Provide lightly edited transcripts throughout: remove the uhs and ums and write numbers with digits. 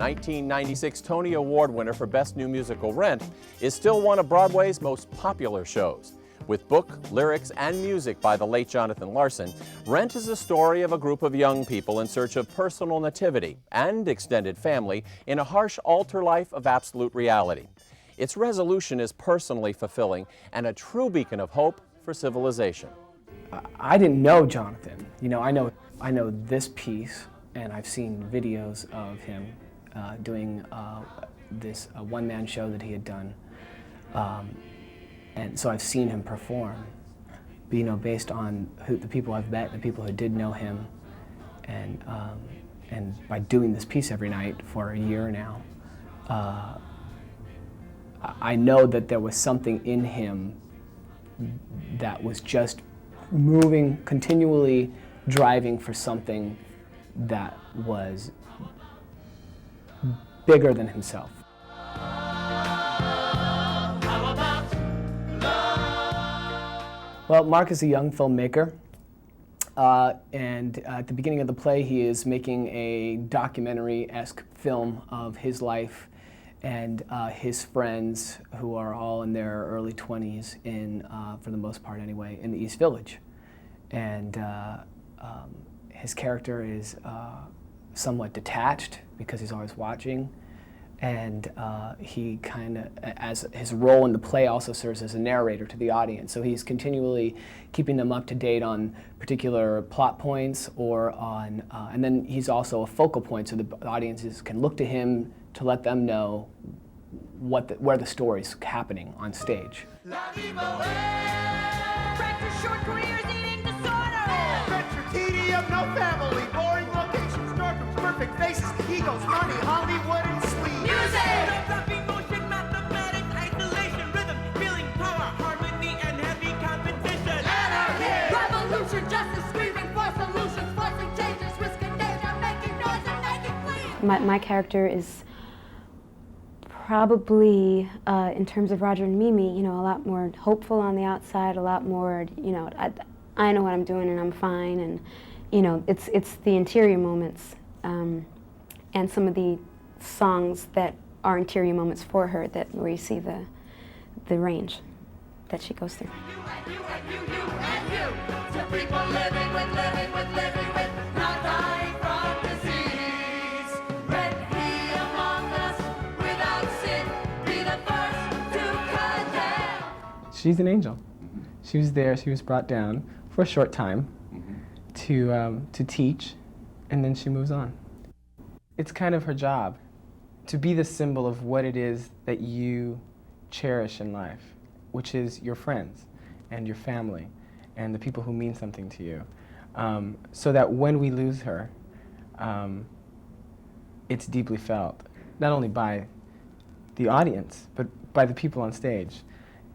1996 Tony Award winner for Best New Musical Rent, is still one of Broadway's most popular shows. With book, lyrics, and music by the late Jonathan Larson, Rent is a story of a group of young people in search of personal nativity and extended family in a harsh altar life of absolute reality. Its resolution is personally fulfilling and a true beacon of hope for civilization. I didn't know Jonathan. You know, I know this piece, and I've seen videos of him doing this one-man show that he had done. And so I've seen him perform, but, you know, based on the people I've met, the people who did know him, and by doing this piece every night for a year now, I know that there was something in him that was just moving, continually driving for something that was bigger than himself. Well, Mark is a young filmmaker, and at the beginning of the play he is making a documentary-esque film of his life and his friends, who are all in their early 20s, for the most part anyway, in the East Village. And his character is somewhat detached because he's always watching, and he kind of, as his role in the play, also serves as a narrator to the audience. So he's continually keeping them up to date on particular plot points, or on, and then he's also a focal point, so the audiences can look to him to let them know where the story's happening on stage. Short careers, eating disorder. Adventure, tedium, no family, boring locations, Northrop, perfect faces, egos, money, Hollywood, and sweet music. Emotion, mathematics, isolation, rhythm, feeling, power, harmony, and heavy competition. Anarchy, revolution, justice, screaming for solutions, forcing changes, risking danger, making noise and making clean. My character is probably, in terms of Roger and Mimi, you know, a lot more hopeful on the outside, a lot more, you know, I know what I'm doing and I'm fine, and, you know, it's the interior moments, and some of the songs that are interior moments for her, where you see the range that she goes through. You, to people living with, not dying from disease. Red he among us, without sin, be the first to condemn. She's an angel. She was there, she was brought down for a short time to teach, and then she moves on. It's kind of her job to be the symbol of what it is that you cherish in life, which is your friends and your family and the people who mean something to you. So that when we lose her, it's deeply felt, not only by the audience, but by the people on stage,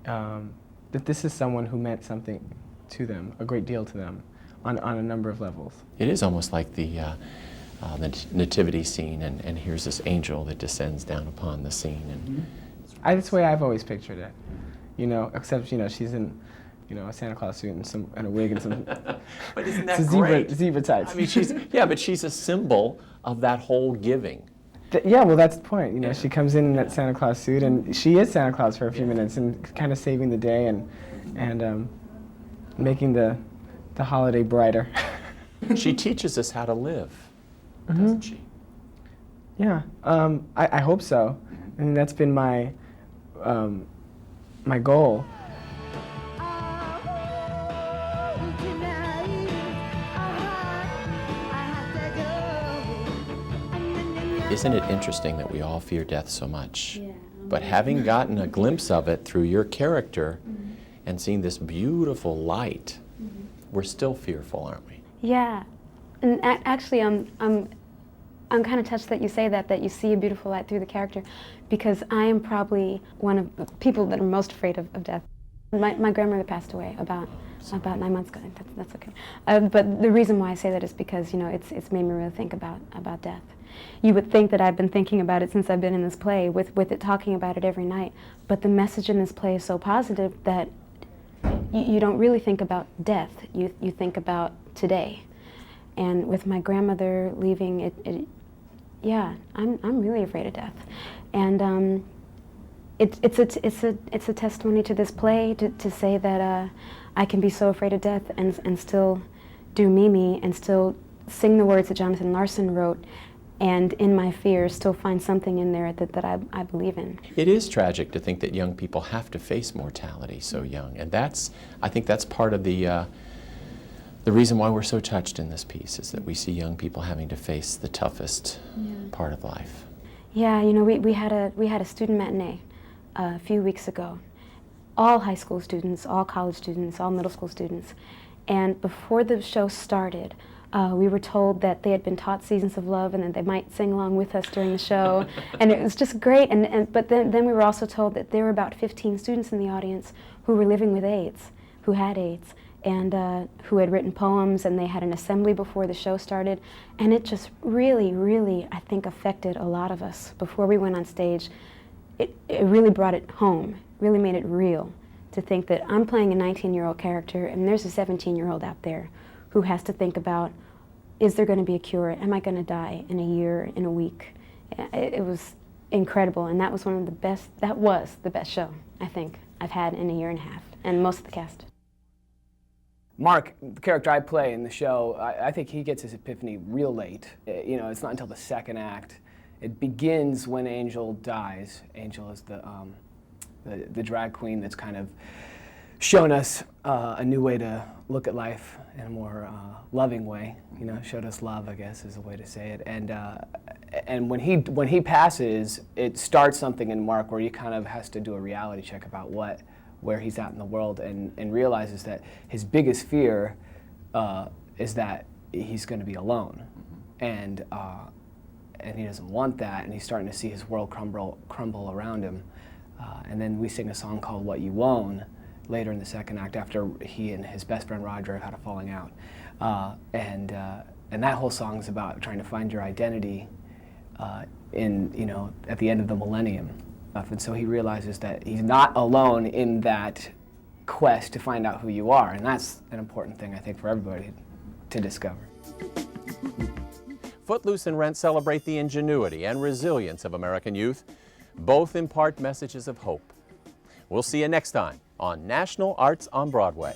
that this is someone who meant something to them, a great deal to them, on a number of levels. It is almost like the nativity scene, and here's this angel that descends down upon the scene. And That's the way I've always pictured it, you know, except, you know, she's in, you know, a Santa Claus suit and a wig and some but isn't that great? Zebra tights. I mean, but she's a symbol of that whole giving. Yeah, well, that's the point. You know, she comes in that Santa Claus suit, and she is Santa Claus for a few minutes, and kind of saving the day and making the holiday brighter. She teaches us how to live, doesn't she? Yeah, I hope so. I mean, that's been my my goal. Isn't it interesting that we all fear death so much? Yeah. But having gotten a glimpse of it through your character and seeing this beautiful light, we're still fearful, aren't we? Yeah, and actually, I'm kind of touched that you say that you see a beautiful light through the character, because I am probably one of the people that are most afraid of death. My grandmother passed away about 9 months ago. That's okay. But the reason why I say that is because, you know, it's made me really think about death. You would think that I've been thinking about it since I've been in this play, with it talking about it every night. But the message in this play is so positive that you don't really think about death. You think about today. And with my grandmother leaving, Yeah, I'm really afraid of death, and it's a testimony to this play to say that I can be so afraid of death and still do me and still sing the words that Jonathan Larson wrote, and in my fears still find something in there that I believe in. It is tragic to think that young people have to face mortality so young, and I think that's part of the reason why we're so touched in this piece, is that we see young people having to face the toughest part of life. Yeah, you know, we had a student matinee a few weeks ago. All high school students, all college students, all middle school students. And before the show started, we were told that they had been taught Seasons of Love and that they might sing along with us during the show. And it was just great. But then we were also told that there were about 15 students in the audience who were living with AIDS, who had AIDS, and who had written poems, and they had an assembly before the show started. And it just really, really, I think, affected a lot of us. Before we went on stage, it really brought it home, really made it real, to think that I'm playing a 19-year-old character and there's a 17-year-old out there who has to think about, is there going to be a cure? Am I going to die in a year, in a week? It was incredible, and that was the best show, I think, I've had in a year and a half, and most of the cast. Mark, the character I play in the show, I think he gets his epiphany real late. You know, it's not until the second act. It begins when Angel dies. Angel is the drag queen that's kind of shown us a new way to look at life in a more loving way. You know, showed us love, I guess, is a way to say it. And when he passes, it starts something in Mark where he kind of has to do a reality check about where he's at in the world, and realizes that his biggest fear is that he's going to be alone, and he doesn't want that, and he's starting to see his world crumble around him. And then we sing a song called What You Own later in the second act, after he and his best friend Roger have had a falling out. And that whole song is about trying to find your identity at the end of the millennium. And so he realizes that he's not alone in that quest to find out who you are, and that's an important thing, I think, for everybody to discover. Footloose and Rent celebrate the ingenuity and resilience of American youth. Both impart messages of hope. We'll see you next time on National Arts on Broadway.